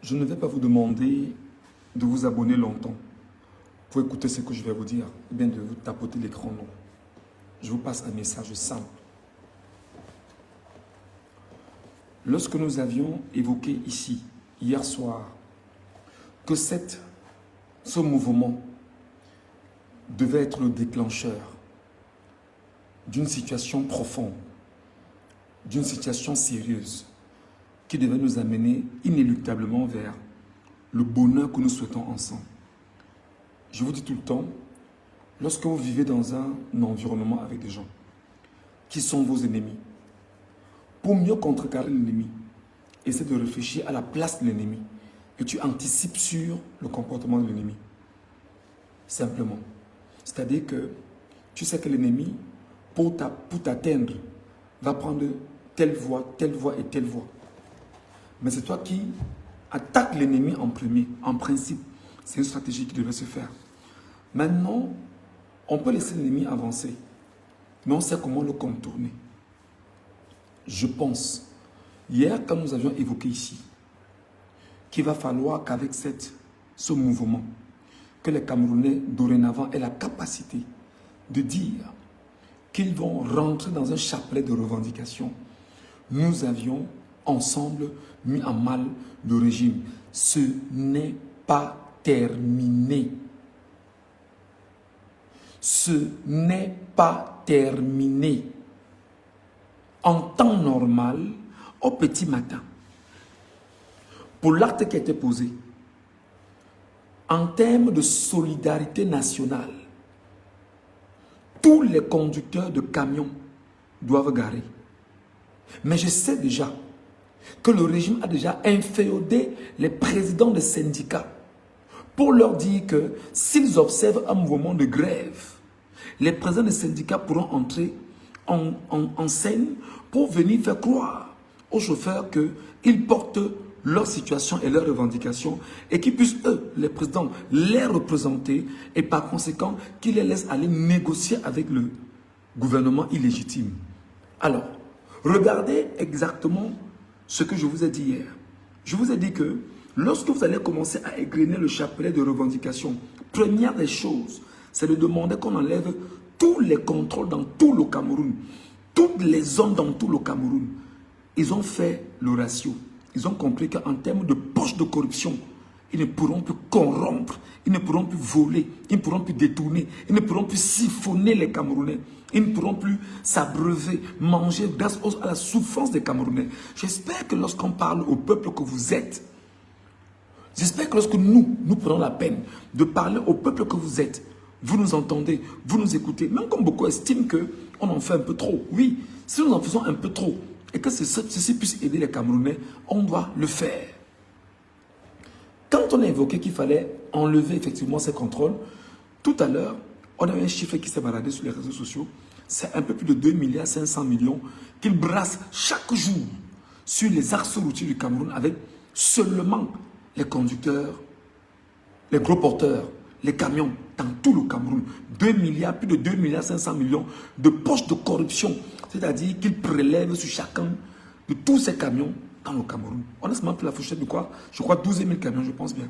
Je ne vais pas vous demander de vous abonner longtemps pour écouter ce que je vais vous dire, ou bien de vous tapoter l'écran, non. Je vous passe un message simple. Lorsque nous avions évoqué ici, hier soir, que ce mouvement devait être le déclencheur d'une situation profonde, d'une situation sérieuse, qui devait nous amener inéluctablement vers le bonheur que nous souhaitons ensemble. Je vous dis tout le temps, lorsque vous vivez dans un environnement avec des gens qui sont vos ennemis, pour mieux contrecarrer l'ennemi, essaie de réfléchir à la place de l'ennemi et tu anticipes sur le comportement de l'ennemi. Simplement. C'est-à-dire que tu sais que l'ennemi, pour t'atteindre, va prendre telle voie et telle voie. Mais c'est toi qui attaques l'ennemi en premier. En principe, c'est une stratégie qui devrait se faire. Maintenant, on peut laisser l'ennemi avancer, mais on sait comment le contourner. Je pense, hier quand nous avions évoqué ici, qu'il va falloir qu'avec ce mouvement, que les Camerounais dorénavant aient la capacité de dire qu'ils vont rentrer dans un chapelet de revendications. Nous avions ensemble mis en mal le régime. Ce n'est pas terminé. Ce n'est pas terminé. En temps normal, au petit matin, pour l'acte qui a été posé, en termes de solidarité nationale, tous les conducteurs de camions doivent garer. Mais je sais déjà que le régime a déjà inféodé les présidents des syndicats pour leur dire que s'ils observent un mouvement de grève, les présidents des syndicats pourront entrer en scène pour venir faire croire aux chauffeurs qu'ils portent leur situation et leurs revendications et qu'ils puissent, eux, les présidents, les représenter et par conséquent, qu'ils les laissent aller négocier avec le gouvernement illégitime. Alors, regardez exactement ce que je vous ai dit hier. Je vous ai dit que lorsque vous allez commencer à égrener le chapelet de revendications, première des choses, c'est de demander qu'on enlève tous les contrôles dans tout le Cameroun, toutes les zones dans tout le Cameroun. Ils ont fait le ratio. Ils ont compris qu'en termes de poche de corruption, ils ne pourront plus corrompre, ils ne pourront plus voler, ils ne pourront plus détourner, ils ne pourront plus siphonner les Camerounais, ils ne pourront plus s'abreuver, manger grâce à la souffrance des Camerounais. J'espère que lorsqu'on parle au peuple que vous êtes, j'espère que lorsque nous prenons la peine de parler au peuple que vous êtes, vous nous entendez, vous nous écoutez, même comme beaucoup estiment qu'on en fait un peu trop. Oui, si nous en faisons un peu trop, et que ceci puisse aider les Camerounais, on doit le faire. Quand on a évoqué qu'il fallait enlever effectivement ces contrôles, tout à l'heure, on avait un chiffre qui s'est baladé sur les réseaux sociaux, c'est un peu plus de 2,5 milliards qu'ils brassent chaque jour sur les axes routiers du Cameroun avec seulement les conducteurs, les gros porteurs, les camions dans tout le Cameroun. 2 milliards, plus de 2,5 milliards de poches de corruption. C'est-à-dire qu'ils prélèvent sur chacun de tous ces camions dans le Cameroun. On a seulement pris la fourchette de quoi? Je crois 12 000 camions, je pense bien.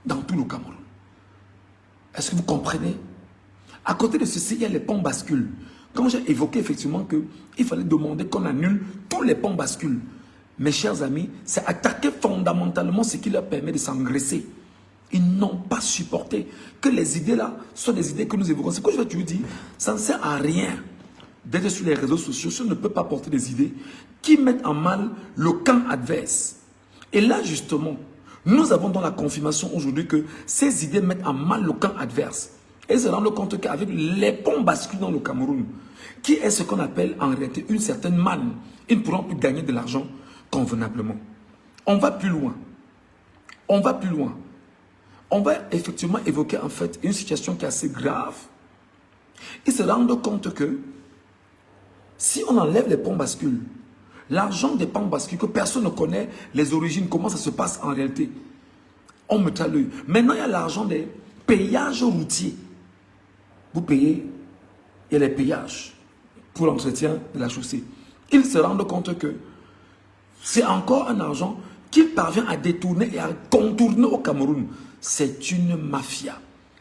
Dans tout le Cameroun. Est-ce que vous comprenez? À côté de ceci, il y a les ponts bascules. Quand j'ai évoqué effectivement qu'il fallait demander qu'on annule tous les ponts bascules, mes chers amis, c'est attaquer fondamentalement ce qui leur permet de s'engraisser. Ils n'ont pas supporté que les idées là soient des idées que nous évoquons. C'est quoi je vais te dire, ça ne sert à rien d'être sur les réseaux sociaux si on ne peut pas porter des idées qui mettent en mal le camp adverse. Et là justement, nous avons dans la confirmation aujourd'hui que ces idées mettent en mal le camp adverse. Et se rendent compte qu'avec les ponts bascules dans le Cameroun, qui est ce qu'on appelle en réalité une certaine manne, ils ne pourront plus gagner de l'argent convenablement. On va plus loin. On va plus loin. On va effectivement évoquer en fait une situation qui est assez grave. Ils se rendent compte que si on enlève les ponts bascules, l'argent des ponts bascules que personne ne connaît les origines, comment ça se passe en réalité, on mettra l'œil. Maintenant, il y a l'argent des péages routiers. Vous payez, il y a les péages pour l'entretien de la chaussée. Ils se rendent compte que c'est encore un argent qu'il parvient à détourner et à contourner au Cameroun, c'est une mafia.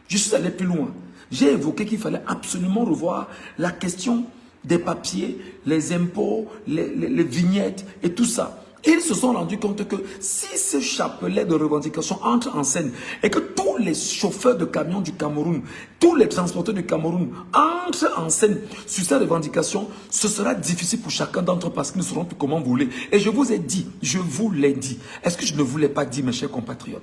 Je suis allé plus loin. J'ai évoqué qu'il fallait absolument revoir la question des papiers, les impôts, les vignettes et tout ça. Et ils se sont rendus compte que si ce chapelet de revendications entre en scène et que tous les chauffeurs de camions du Cameroun, tous les transporteurs du Cameroun entrent en scène sur ces revendications, ce sera difficile pour chacun d'entre eux parce qu'ils ne sauront plus comment voler. Et je vous ai dit, je vous l'ai dit. Est-ce que je ne vous l'ai pas dit, mes chers compatriotes?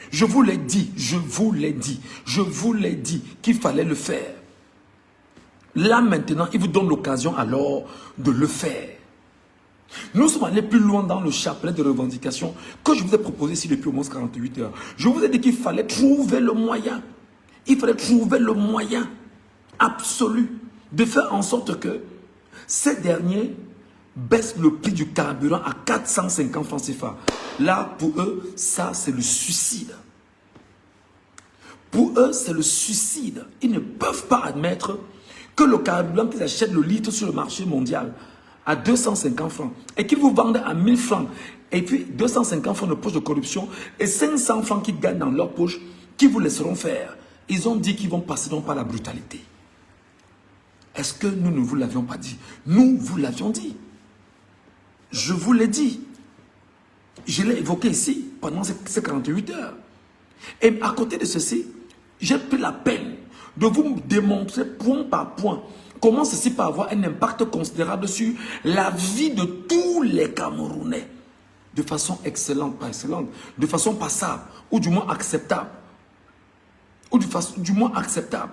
Je vous l'ai dit, je vous l'ai dit, je vous l'ai dit qu'il fallait le faire. Là maintenant, il vous donne l'occasion alors de le faire. Nous sommes allés plus loin dans le chapelet de revendications que je vous ai proposé ici depuis au moins 48 heures. Je vous ai dit qu'il fallait trouver le moyen. Il fallait trouver le moyen absolu de faire en sorte que ces derniers baissent le prix du carburant à 450 francs CFA. Là, pour eux, ça c'est le suicide. Pour eux, c'est le suicide. Ils ne peuvent pas admettre que le carburant qu'ils achètent le litre sur le marché mondial à 250 francs et qu'ils vous vendent à 1000 francs et puis 250 francs de poche de corruption et 500 francs qu'ils gagnent dans leur poche, qui vous laisseront faire. Ils ont dit qu'ils vont passer donc par la brutalité. Est-ce que nous ne vous l'avions pas dit? Nous vous l'avions dit. Je vous l'ai dit. Je l'ai évoqué ici pendant ces 48 heures. Et à côté de ceci, j'ai pris la peine de vous démontrer point par point comment ceci peut avoir un impact considérable sur la vie de tous les Camerounais. De façon excellente, pas excellente, de façon passable, ou du moins acceptable. Ou du moins acceptable.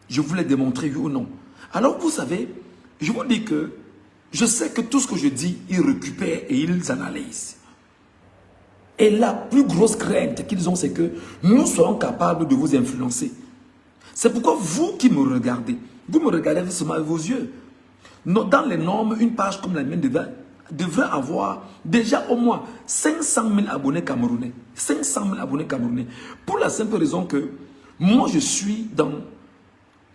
Je vous l'ai démontré, oui ou non. Alors vous savez, je vous dis que je sais que tout ce que je dis, ils récupèrent et ils analysent. Et la plus grosse crainte qu'ils ont, c'est que nous soyons capables de vous influencer. C'est pourquoi vous qui me regardez, vous me regardez seulement avec vos yeux. Dans les normes, une page comme la mienne devrait avoir déjà au moins 500 000 abonnés camerounais. 500 000 abonnés camerounais. Pour la simple raison que moi, je suis dans...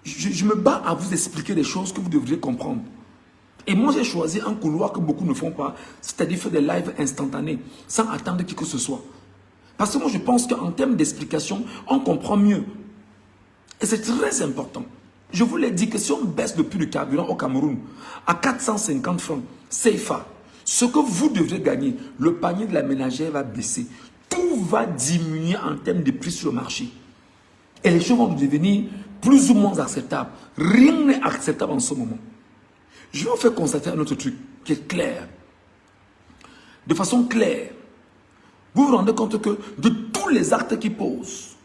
Je me bats à vous expliquer des choses que vous devriez comprendre. Et moi, j'ai choisi un couloir que beaucoup ne font pas, c'est-à-dire faire des lives instantanés, sans attendre qui que ce soit. Parce que moi, je pense qu'en termes d'explication, on comprend mieux. Et c'est très important. Je vous l'ai dit que si on baisse le prix du carburant au Cameroun à 450 francs CFA, ce que vous devrez gagner, le panier de la ménagère va baisser. Tout va diminuer en termes de prix sur le marché. Et les choses vont devenir plus ou moins acceptables. Rien n'est acceptable en ce moment. Je vais vous faire constater un autre truc qui est clair. De façon claire, vous vous rendez compte que de tous les actes qu'ils posent,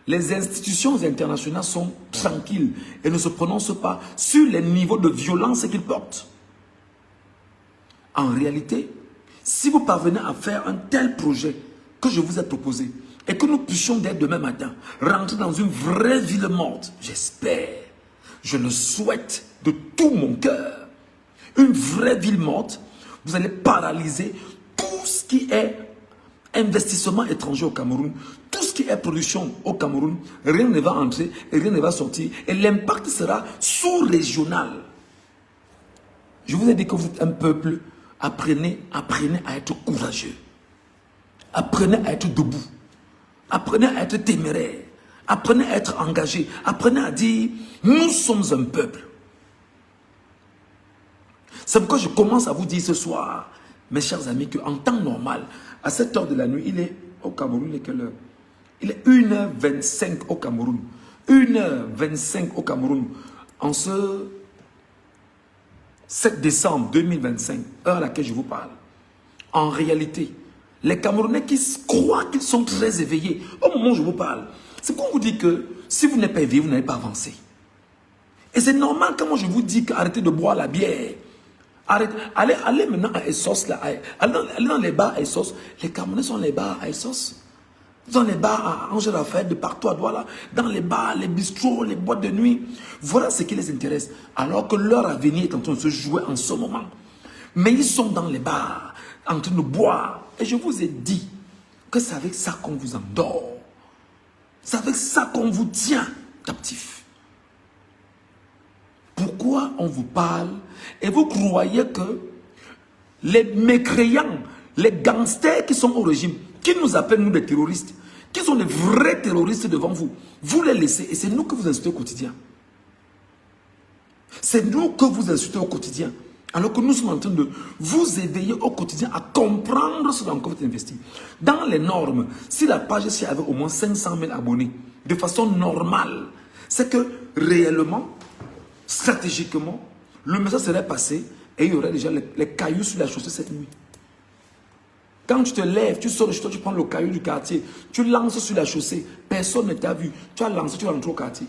les institutions internationales sont tranquilles et ne se prononcent pas sur les niveaux de violence qu'ils portent. En réalité, si vous parvenez à faire un tel projet que je vous ai proposé et que nous puissions dès demain matin rentrer dans une vraie ville morte, j'espère, je le souhaite de tout mon cœur, une vraie ville morte, vous allez paralyser tout ce qui est investissement étranger au Cameroun, tout ce qui est production au Cameroun, rien ne va entrer et rien ne va sortir et l'impact sera sous-régional. Je vous ai dit que vous êtes un peuple, apprenez à être courageux, apprenez à être debout, apprenez à être téméraire, apprenez à être engagé, apprenez à dire nous sommes un peuple. C'est pourquoi je commence à vous dire ce soir, mes chers amis, qu'en temps normal, à cette heure de la nuit, il est au Cameroun, il est quelle heure? Il est 1h25 au Cameroun. 1h25 au Cameroun. En ce 7 décembre 2025, heure à laquelle je vous parle. En réalité, les Camerounais qui croient qu'ils sont très éveillés, au moment où je vous parle, c'est qu'on vous dit que si vous n'êtes pas éveillé, vous n'allez pas avancer. Et c'est normal quand moi je vous dis qu'arrêtez de boire la bière. Allez maintenant à Essos, là, allez dans les bars à Essos. Les Camerounais sont les bars à Essos. Dans les bars à Angers Raphaël, de partout à Douala, dans les bars, les bistrots, les boîtes de nuit. Voilà ce qui les intéresse. Alors que leur avenir est en train de se jouer en ce moment. Mais ils sont dans les bars, en train de boire. Et je vous ai dit que c'est avec ça qu'on vous endort. C'est avec ça qu'on vous tient captif. Pourquoi on vous parle et vous croyez que les mécréants, les gangsters qui sont au régime, qui nous appellent nous des terroristes, qui sont des vrais terroristes devant vous, vous les laissez et c'est nous que vous insultez au quotidien. C'est nous que vous insultez au quotidien. Alors que nous sommes en train de vous éveiller au quotidien à comprendre ce dans quoi vous êtes investi. Dans les normes, si la page ici avait au moins 500 000 abonnés, de façon normale, c'est que réellement, stratégiquement, le message serait passé et il y aurait déjà les cailloux sur la chaussée cette nuit. Quand tu te lèves, tu sors de chez toi, tu prends le caillou du quartier, tu lances sur la chaussée, personne ne t'a vu, tu as lancé, tu rentres au quartier.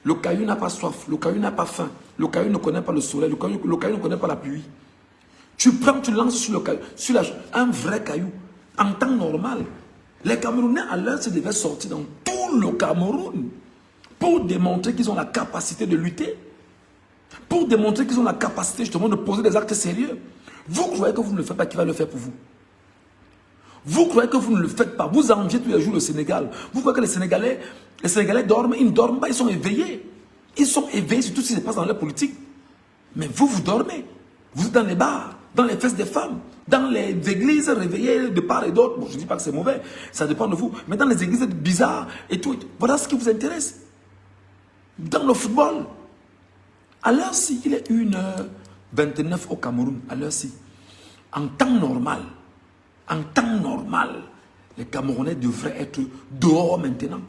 Le caillou n'a pas soif, le caillou n'a pas faim, le caillou ne connaît pas le soleil, le caillou ne connaît pas la pluie. Tu prends, tu lances sur le caillou, un vrai caillou, en temps normal. Les Camerounais, à l'heure, se devaient sortir dans tout le Cameroun pour démontrer qu'ils ont la capacité de lutter, pour démontrer qu'ils ont la capacité justement de poser des actes sérieux. Vous croyez que vous ne le faites pas, qui va le faire pour vous? Vous croyez que vous ne le faites pas? Vous enviez tous les jours le Sénégal. Vous croyez que les Sénégalais dorment? Ils ne dorment pas, ils sont éveillés. Ils sont éveillés sur tout ce qui se passe dans leur politique. Mais vous, vous dormez. Vous êtes dans les bars, dans les fesses des femmes, dans les églises réveillées de part et d'autre. Bon, je ne dis pas que c'est mauvais, ça dépend de vous. Mais dans les églises bizarres et tout, voilà ce qui vous intéresse. Dans le football, à l'heure-ci, il est 1h29 au Cameroun, à l'heure-ci. En temps normal, les Camerounais devraient être dehors maintenant.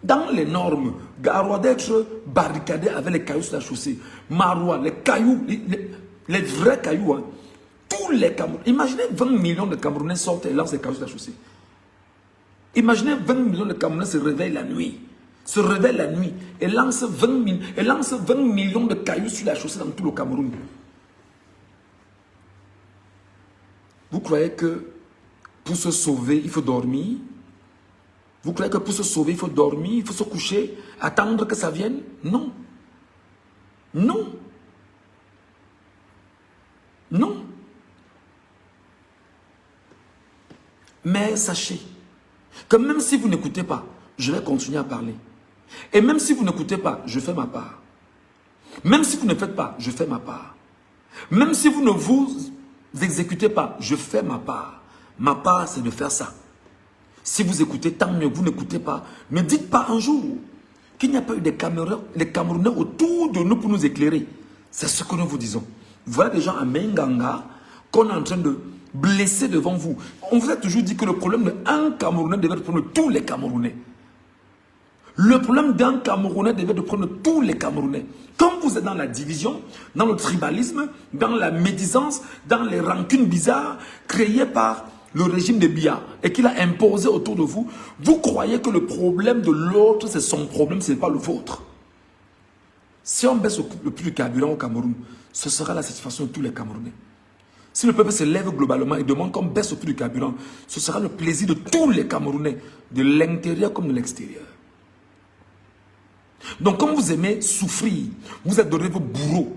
Dans les normes, Garoua doit être barricadé avec les cailloux sur la chaussée. Maroua, les cailloux, les vrais cailloux, hein. Tous les Camerounais. Imaginez 20 millions de Camerounais sortent et lancent les cailloux sur la chaussée. Imaginez 20 millions de Camerounais se réveillent la nuit. Et lancent 20 millions de cailloux sur la chaussée dans tout le Cameroun. Vous croyez que pour se sauver, il faut dormir? Vous croyez que pour se sauver, il faut dormir, il faut se coucher, attendre que ça vienne? Non. Non. Non. Mais sachez que même si vous n'écoutez pas, je vais continuer à parler. Et même si vous n'écoutez pas, je fais ma part. Même si vous ne faites pas, je fais ma part. Même si vous ne vous exécutez pas, je fais ma part. Ma part, c'est de faire ça. Si vous écoutez, tant mieux. Vous n'écoutez pas. Ne dites pas un jour qu'il n'y a pas eu des Camerounais autour de nous pour nous éclairer. C'est ce que nous vous disons. Voilà des gens à Menganga qu'on est en train de blesser devant vous. On vous a toujours dit que le problème d'un Camerounais devait prendre tous les Camerounais. Le problème d'un Camerounais devait de prendre tous les Camerounais. Quand vous êtes dans la division, dans le tribalisme, dans la médisance, dans les rancunes bizarres créées par le régime de Biya et qu'il a imposé autour de vous, vous croyez que le problème de l'autre, c'est son problème, ce n'est pas le vôtre. Si on baisse le prix du carburant au Cameroun, ce sera la satisfaction de tous les Camerounais. Si le peuple se lève globalement et demande qu'on baisse le prix du carburant, ce sera le plaisir de tous les Camerounais, de l'intérieur comme de l'extérieur. Donc, comme vous aimez souffrir, vous êtes donné vos bourreaux,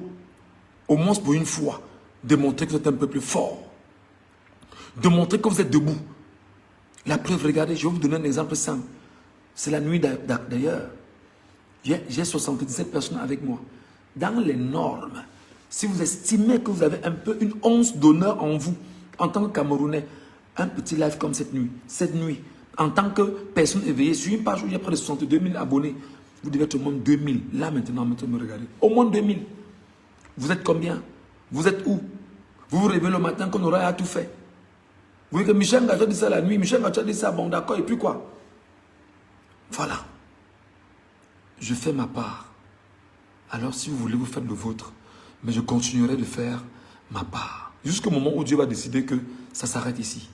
au moins pour une fois, de montrer que vous êtes un peu plus fort, de montrer que vous êtes debout. La preuve, regardez, je vais vous donner un exemple simple. C'est la nuit d'ailleurs. J'ai 77 personnes avec moi. Dans les normes, si vous estimez que vous avez un peu une once d'honneur en vous, en tant que Camerounais, un petit live comme cette nuit, en tant que personne éveillée, sur une page où il y a près de 62 000 abonnés, vous devez être au moins 2000. Là, maintenant, me regardez. Au moins 2000. Vous êtes combien? Vous êtes où? Vous vous réveillez le matin qu'on aura tout fait. Vous voyez que Michel Ngacho dit ça la nuit. Michel Ngacho dit ça, bon d'accord, et puis quoi? Voilà. Je fais ma part. Alors, si vous voulez, vous faites le vôtre. Mais je continuerai de faire ma part. Jusqu'au moment où Dieu va décider que ça s'arrête ici.